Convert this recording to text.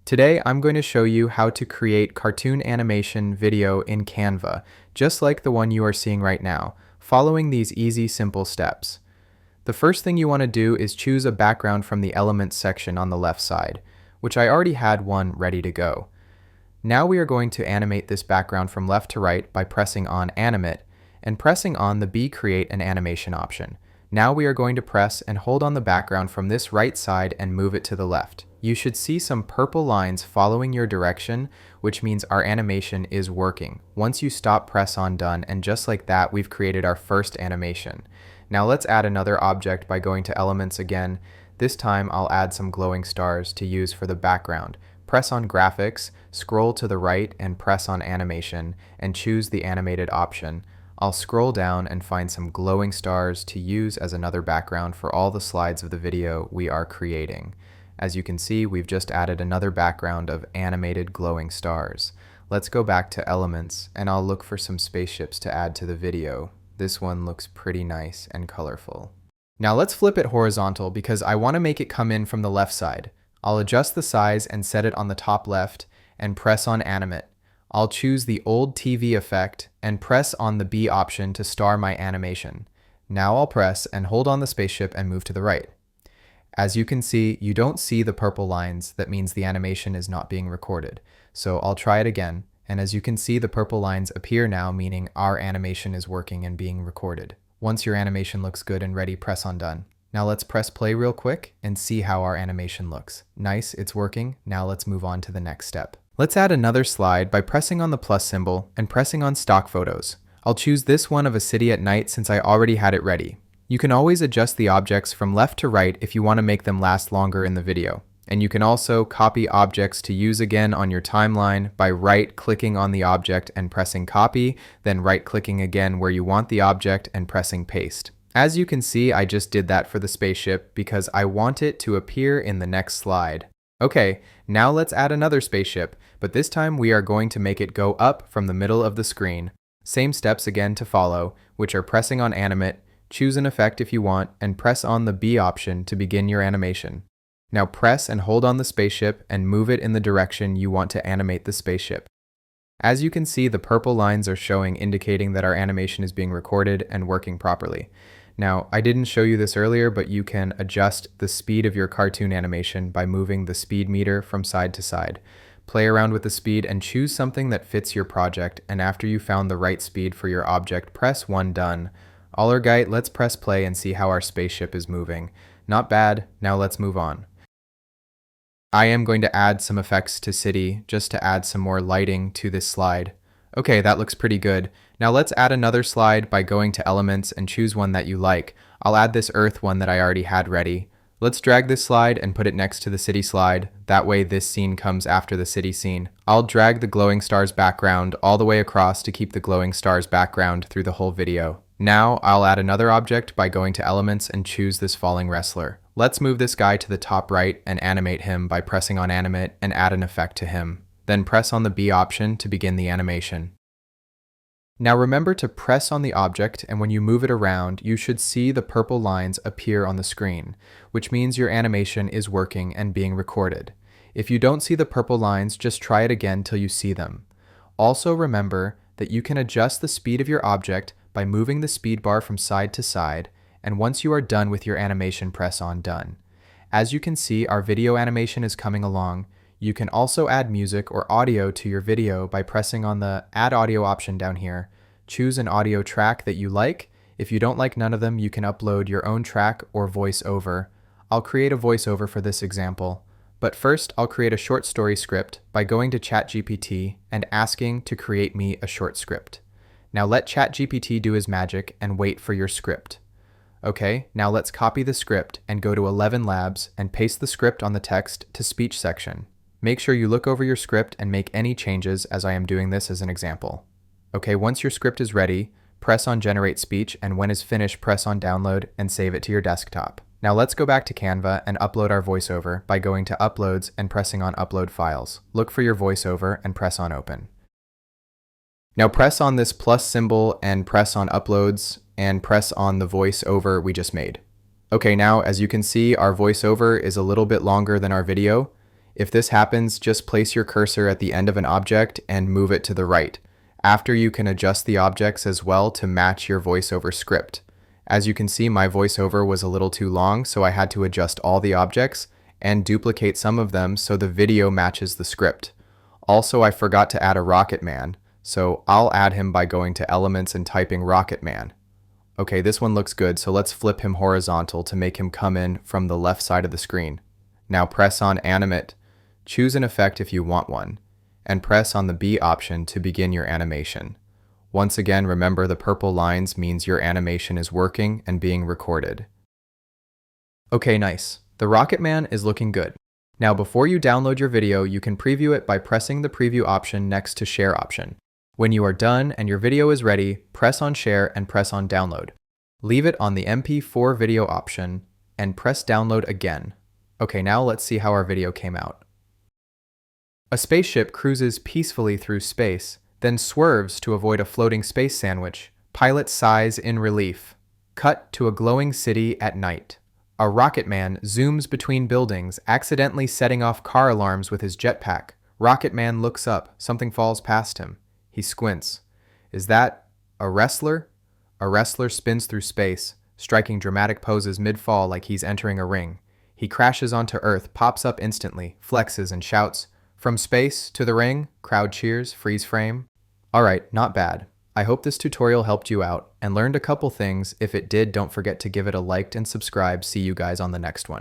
Today, I'm going to show you how to create cartoon animation video in Canva, just like the one you are seeing right now, following these easy, simple steps. The first thing you want to do is choose a background from the Elements section on the left side, which I already had one ready to go. Now we are going to animate this background from left to right by pressing on Animate and pressing on the Be Create an Animation option. Now we are going to press and hold on the background from this right side and move it to the left. You should see some purple lines following your direction, which means our animation is working. Once you stop, press on Done, and just like that, we've created our first animation. Now let's add another object by going to Elements again. This time I'll add some glowing stars to use for the background. Press on Graphics, scroll to the right and press on Animation, and choose the animated option. I'll scroll down and find some glowing stars to use as another background for all the slides of the video we are creating. As you can see, we've just added another background of animated glowing stars. Let's go back to Elements, and I'll look for some spaceships to add to the video. This one looks pretty nice and colorful. Now let's flip it horizontal because I want to make it come in from the left side. I'll adjust the size and set it on the top left and press on Animate. I'll choose the old TV effect and press on the B option to star my animation. Now I'll press and hold on the spaceship and move to the right. As you can see, you don't see the purple lines. That means the animation is not being recorded. So I'll try it again. And as you can see, the purple lines appear now, meaning our animation is working and being recorded. Once your animation looks good and ready, press on Done. Now let's press play real quick and see how our animation looks. Nice, it's working. Now let's move on to the next step. Let's add another slide by pressing on the plus symbol and pressing on Stock Photos. I'll choose this one of a city at night since I already had it ready. You can always adjust the objects from left to right if you want to make them last longer in the video. And you can also copy objects to use again on your timeline by right-clicking on the object and pressing Copy, then right-clicking again where you want the object and pressing Paste. As you can see, I just did that for the spaceship because I want it to appear in the next slide. Okay, now let's add another spaceship, but this time we are going to make it go up from the middle of the screen. Same steps again to follow, which are pressing on Animate, choose an effect if you want, and press on the B option to begin your animation. Now press and hold on the spaceship and move it in the direction you want to animate the spaceship. As you can see, the purple lines are showing, indicating that our animation is being recorded and working properly. Now, I didn't show you this earlier, but you can adjust the speed of your cartoon animation by moving the speed meter from side to side. Play around with the speed and choose something that fits your project, and after you found the right speed for your object, press Done. Alright, let's press play and see how our spaceship is moving. Not bad, now let's move on. I am going to add some effects to City just to add some more lighting to this slide. Okay, that looks pretty good. Now let's add another slide by going to Elements and choose one that you like. I'll add this Earth one that I already had ready. Let's drag this slide and put it next to the city slide. That way this scene comes after the city scene. I'll drag the glowing stars background all the way across to keep the glowing stars background through the whole video. Now I'll add another object by going to Elements and choose this falling wrestler. Let's move this guy to the top right and animate him by pressing on Animate and add an effect to him. Then press on the B option to begin the animation. Now remember to press on the object, and when you move it around, you should see the purple lines appear on the screen, which means your animation is working and being recorded. If you don't see the purple lines, just try it again till you see them. Also remember that you can adjust the speed of your object by moving the speed bar from side to side, and once you are done with your animation, press on Done. As you can see, our video animation is coming along. You can also add music or audio to your video by pressing on the Add Audio option down here. Choose an audio track that you like. If you don't like none of them, you can upload your own track or voiceover. I'll create a voiceover for this example. But first, I'll create a short story script by going to ChatGPT and asking to create me a short script. Now let ChatGPT do his magic and wait for your script. Okay, now let's copy the script and go to 11 Labs and paste the script on the text to speech section. Make sure you look over your script and make any changes as I am doing this as an example. Okay, once your script is ready, press on Generate Speech, and when it's finished, press on Download and save it to your desktop. Now let's go back to Canva and upload our voiceover by going to Uploads and pressing on Upload Files. Look for your voiceover and press on Open. Now press on this plus symbol and press on Uploads and press on the voiceover we just made. Okay, now as you can see, our voiceover is a little bit longer than our video. If this happens, just place your cursor at the end of an object and move it to the right. After, you can adjust the objects as well to match your voiceover script. As you can see, my voiceover was a little too long, so I had to adjust all the objects and duplicate some of them so the video matches the script. Also, I forgot to add a Rocket Man, so I'll add him by going to Elements and typing Rocket Man. Okay, this one looks good, so let's flip him horizontal to make him come in from the left side of the screen. Now press on Animate, choose an effect if you want one, and press on the B option to begin your animation. Once again, remember the purple lines means your animation is working and being recorded. Okay, nice. The Rocket Man is looking good. Now before you download your video, you can preview it by pressing the preview option next to share option. When you are done and your video is ready, press on share and press on download. Leave it on the MP4 video option and press download again. Okay, now let's see how our video came out. A spaceship cruises peacefully through space, then swerves to avoid a floating space sandwich. Pilot sighs in relief. Cut to a glowing city at night. A Rocket Man zooms between buildings, accidentally setting off car alarms with his jetpack. Rocket Man looks up. Something falls past him. He squints. Is that a wrestler? A wrestler spins through space, striking dramatic poses mid-fall like he's entering a ring. He crashes onto Earth, pops up instantly, flexes and shouts, "From space to the ring," crowd cheers, freeze frame. Alright, not bad. I hope this tutorial helped you out and learned a couple things. If it did, don't forget to give it a like and subscribe. See you guys on the next one.